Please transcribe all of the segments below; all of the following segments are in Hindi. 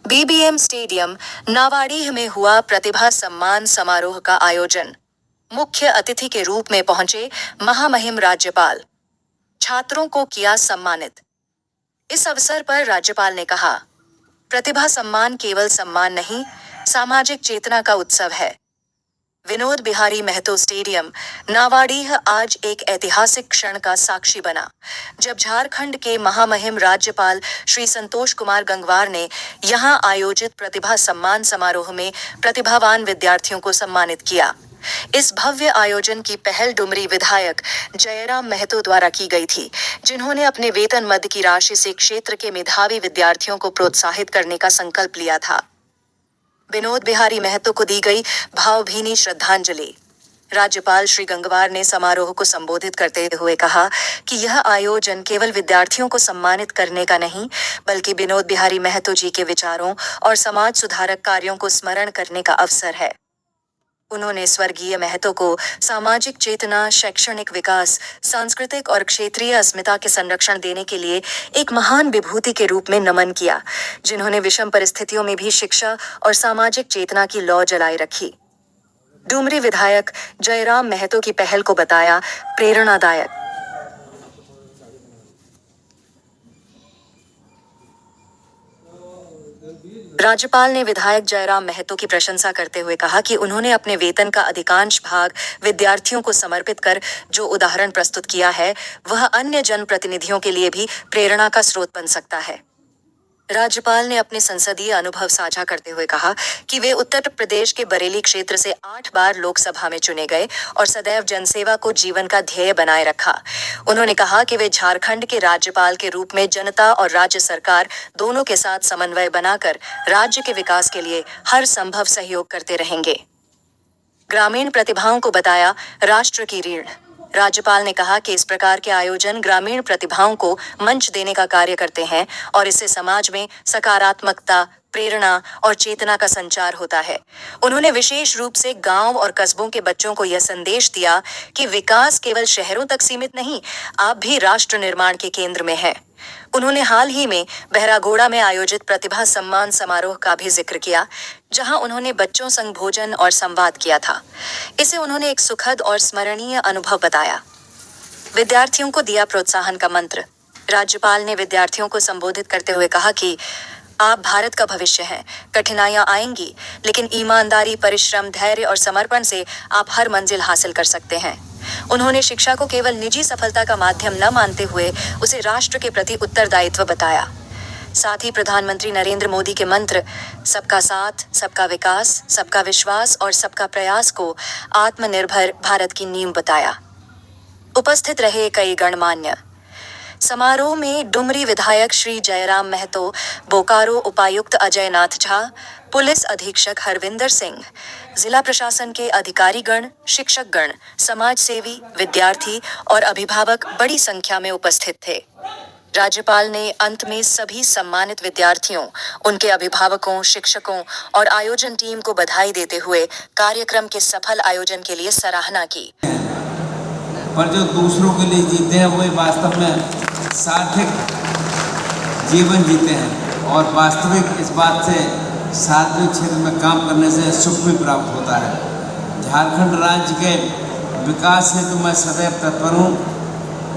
बीबीएम स्टेडियम नावाडीह में हुआ प्रतिभा सम्मान समारोह का आयोजन। मुख्य अतिथि के रूप में पहुंचे महामहिम राज्यपाल। छात्रों को किया सम्मानित। इस अवसर पर राज्यपाल ने कहा, प्रतिभा सम्मान केवल सम्मान नहीं, सामाजिक चेतना का उत्सव है। विनोद बिहारी महतो स्टेडियम नावाडीह आज एक ऐतिहासिक क्षण का साक्षी बना, जब झारखंड के महामहिम राज्यपाल श्री संतोष कुमार गंगवार ने यहां आयोजित प्रतिभा सम्मान समारोह में प्रतिभावान विद्यार्थियों को सम्मानित किया। इस भव्य आयोजन की पहल डुमरी विधायक जयराम महतो द्वारा की गई थी, जिन्होंने अपने वेतन मद की राशि से क्षेत्र के मेधावी विद्यार्थियों को प्रोत्साहित करने का संकल्प लिया था। विनोद बिहारी महतो को दी गई भावभीनी श्रद्धांजलि। राज्यपाल श्री गंगवार ने समारोह को संबोधित करते हुए कहा कि यह आयोजन केवल विद्यार्थियों को सम्मानित करने का नहीं, बल्कि विनोद बिहारी महतो जी के विचारों और समाज सुधारक कार्यों को स्मरण करने का अवसर है। उन्होंने स्वर्गीय महतो को सामाजिक चेतना, शैक्षणिक विकास, सांस्कृतिक और क्षेत्रीय अस्मिता के संरक्षण देने के लिए एक महान विभूति के रूप में नमन किया, जिन्होंने विषम परिस्थितियों में भी शिक्षा और सामाजिक चेतना की लौ जलाई रखी। डुमरी विधायक जयराम महतो की पहल को बताया प्रेरणादायक। राज्यपाल ने विधायक जयराम महतो की प्रशंसा करते हुए कहा कि उन्होंने अपने वेतन का अधिकांश भाग विद्यार्थियों को समर्पित कर जो उदाहरण प्रस्तुत किया है, वह अन्य जनप्रतिनिधियों के लिए भी प्रेरणा का स्रोत बन सकता है। राज्यपाल ने अपने संसदीय अनुभव साझा करते हुए कहा कि वे उत्तर प्रदेश के बरेली क्षेत्र से 8 बार लोकसभा में चुने गए और सदैव जनसेवा को जीवन का ध्येय बनाए रखा। उन्होंने कहा कि वे झारखंड के राज्यपाल के रूप में जनता और राज्य सरकार दोनों के साथ समन्वय बनाकर राज्य के विकास के लिए हर संभव सहयोग करते रहेंगे। ग्रामीण प्रतिभाओं को बताया राष्ट्र की रीढ़। राज्यपाल ने कहा कि इस प्रकार के आयोजन ग्रामीण प्रतिभाओं को मंच देने का कार्य करते हैं और इससे समाज में सकारात्मकता, प्रेरणा और चेतना का संचार होता है। उन्होंने विशेष रूप से गांव और कस्बों के बच्चों को यह संदेश दिया कि विकास केवल शहरों तक सीमित नहीं, आप भी राष्ट्र निर्माण के केंद्र में हैं। उन्होंने हाल ही में बहरागोड़ा में आयोजित प्रतिभा सम्मान समारोह का भी जिक्र किया, जहां उन्होंने बच्चों संग भोजन और संवाद किया था। इसे उन्होंने एक सुखद और स्मरणीय अनुभव बताया। विद्यार्थियों को दिया प्रोत्साहन का मंत्र। राज्यपाल ने विद्यार्थियों को संबोधित करते हुए कहा कि आप भारत का भविष्य हैं। कठिनाइयां आएंगी, लेकिन ईमानदारी, परिश्रम, धैर्य और समर्पण से आप हर मंजिल हासिल कर सकते हैं। उन्होंने शिक्षा को केवल निजी सफलता का माध्यम न मानते हुए उसे राष्ट्र के प्रति उत्तरदायित्व बताया। साथ ही प्रधानमंत्री नरेंद्र मोदी के मंत्र सबका साथ, सबका विकास, सबका विश्वास और सबका प्रयास को आत्मनिर्भर भारत की नींव बताया। उपस्थित रहे कई गणमान्य। समारोह में डुमरी विधायक श्री जयराम महतो, बोकारो उपायुक्त अजय नाथ झा, पुलिस अधीक्षक हरविंदर सिंह, जिला प्रशासन के अधिकारीगण, शिक्षकगण, समाजसेवी, विद्यार्थी और अभिभावक बड़ी संख्या में उपस्थित थे। राज्यपाल ने अंत में सभी सम्मानित विद्यार्थियों, उनके अभिभावकों, शिक्षकों और आयोजन टीम को बधाई देते हुए कार्यक्रम के सफल आयोजन के लिए सराहना की। पर जो दूसरों के लिए जीते हैं वही वास्तव में सार्थक जीवन जीते हैं और वास्तविक इस बात से सार्वजनिक क्षेत्र में काम करने से सुख भी प्राप्त होता है। झारखंड राज्य के विकास हेतु मैं सदैव तत्पर हूँ।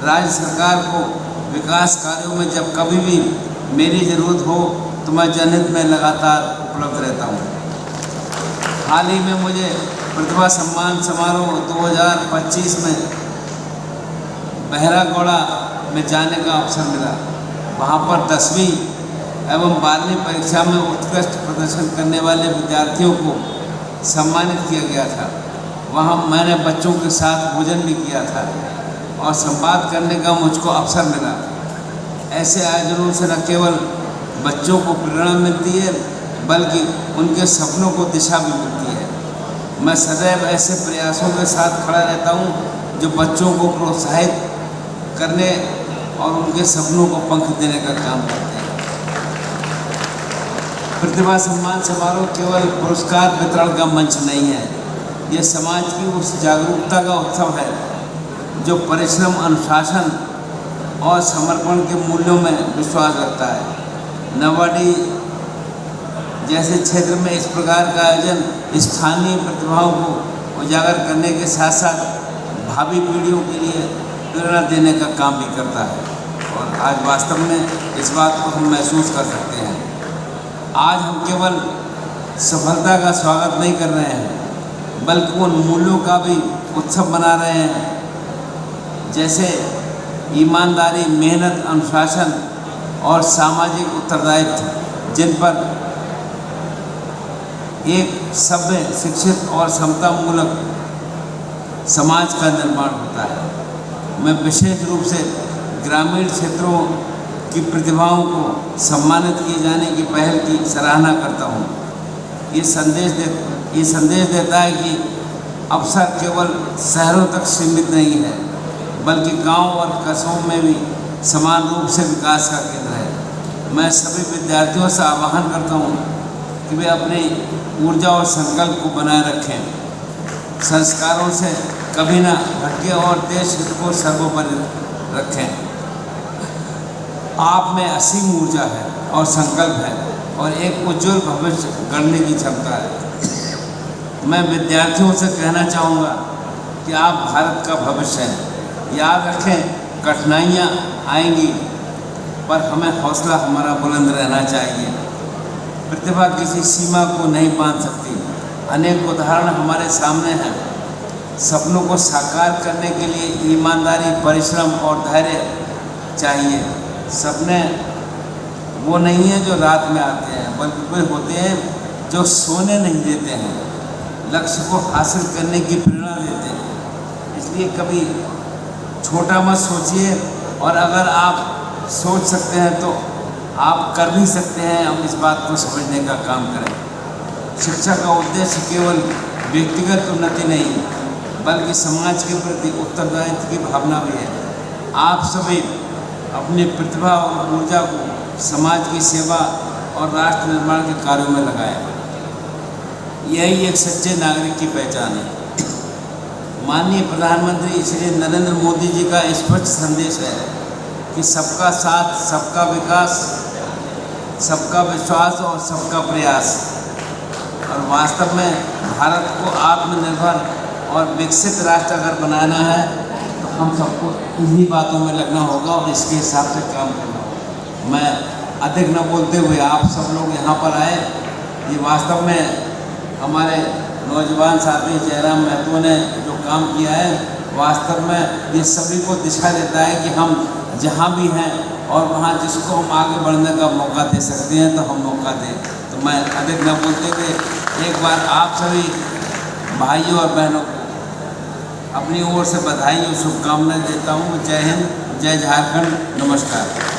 राज्य सरकार को विकास कार्यों में जब कभी भी मेरी ज़रूरत हो तो मैं जनहित में लगातार उपलब्ध रहता हूँ। हाल ही में मुझे प्रतिभा सम्मान समारोह 2025 में बहरागोड़ा में जाने का अवसर मिला। वहाँ पर 10वीं एवं 12वीं परीक्षा में उत्कृष्ट प्रदर्शन करने वाले विद्यार्थियों को सम्मानित किया गया था। वहाँ मैंने बच्चों के साथ भोजन भी किया था और संवाद करने का मुझको अवसर मिला। ऐसे आयोजनों से न केवल बच्चों को प्रेरणा मिलती है, बल्कि उनके सपनों को दिशा भी मिलती है। मैं सदैव ऐसे प्रयासों के साथ खड़ा रहता हूँ जो बच्चों को प्रोत्साहित करने और उनके सपनों को पंख देने का काम करते हैं। प्रतिभा सम्मान समारोह केवल पुरस्कार वितरण का मंच नहीं है, यह समाज की उस जागरूकता का उत्सव है जो परिश्रम, अनुशासन और समर्पण के मूल्यों में विश्वास रखता है। नावाडीह जैसे क्षेत्र में इस प्रकार का आयोजन स्थानीय प्रतिभाओं को उजागर करने के साथ साथ भावी पीढ़ियों के लिए प्रेरणा देने का काम भी करता है। और आज वास्तव में इस बात को हम महसूस कर सकते हैं। आज हम केवल सफलता का स्वागत नहीं कर रहे हैं, बल्कि उन मूल्यों का भी उत्सव मना रहे हैं, जैसे ईमानदारी, मेहनत, अनुशासन और सामाजिक उत्तरदायित्व, जिन पर एक सभ्य, शिक्षित और समता मूलक समाज का निर्माण होता है। मैं विशेष रूप से ग्रामीण क्षेत्रों की प्रतिभाओं को सम्मानित किए जाने की पहल की सराहना करता हूँ। ये संदेश देता है कि अवसर केवल शहरों तक सीमित नहीं है, बल्कि गांव और कस्बों में भी समान रूप से विकास का केंद्र है। मैं सभी विद्यार्थियों से आह्वान करता हूँ कि वे अपनी ऊर्जा और संकल्प को बनाए रखें, संस्कारों से कभी ना भटके और देश हित को सर्वोपरि रखें। आप में असीम ऊर्जा है और संकल्प है और एक उज्जवल भविष्य गढ़ने की क्षमता है। मैं विद्यार्थियों से कहना चाहूँगा कि आप भारत का भविष्य हैं। याद रखें, कठिनाइयाँ आएंगी, पर हमें हौसला हमारा बुलंद रहना चाहिए। प्रतिभा किसी सीमा को नहीं बांध सकती। अनेक उदाहरण हमारे सामने हैं। सपनों को साकार करने के लिए ईमानदारी, परिश्रम और धैर्य चाहिए। सपने वो नहीं हैं जो रात में आते हैं, बल्कि वे होते हैं जो सोने नहीं देते हैं, लक्ष्य को हासिल करने की प्रेरणा देते हैं। इसलिए कभी छोटा मत सोचिए, और अगर आप सोच सकते हैं तो आप कर भी सकते हैं। हम इस बात को समझने का काम करें। शिक्षा का उद्देश्य केवल व्यक्तिगत उन्नति नहीं, बल्कि समाज के प्रति उत्तरदायित्व की भावना भी है। आप सभी अपनी प्रतिभा और ऊर्जा को समाज की सेवा और राष्ट्र निर्माण के कार्यों में लगाएं। यही एक सच्चे नागरिक की पहचान है। माननीय प्रधानमंत्री श्री नरेंद्र मोदी जी का स्पष्ट संदेश है कि सबका साथ, सबका विकास, सबका विश्वास और सबका प्रयास। और वास्तव में भारत को आत्मनिर्भर और विकसित राष्ट्र अगर बनाना है तो हम सबको इन्हीं बातों में लगना होगा और इसके हिसाब से काम करना होगा। मैं अधिक न बोलते हुए आप सब लोग यहाँ पर आए, ये वास्तव में हमारे नौजवान साथी जयराम महतो ने जो काम किया है, वास्तव में ये सभी को दिशा देता है कि हम जहाँ भी हैं और वहाँ जिसको हम आगे बढ़ने का मौका दे सकते हैं तो हम मौका दें। तो मैं अधिक न बोलते हुए एक बार आप सभी भाइयों और बहनों को अपनी ओर से बधाई और शुभकामनाएं देता हूँ। जय हिंद, जय झारखंड, नमस्कार।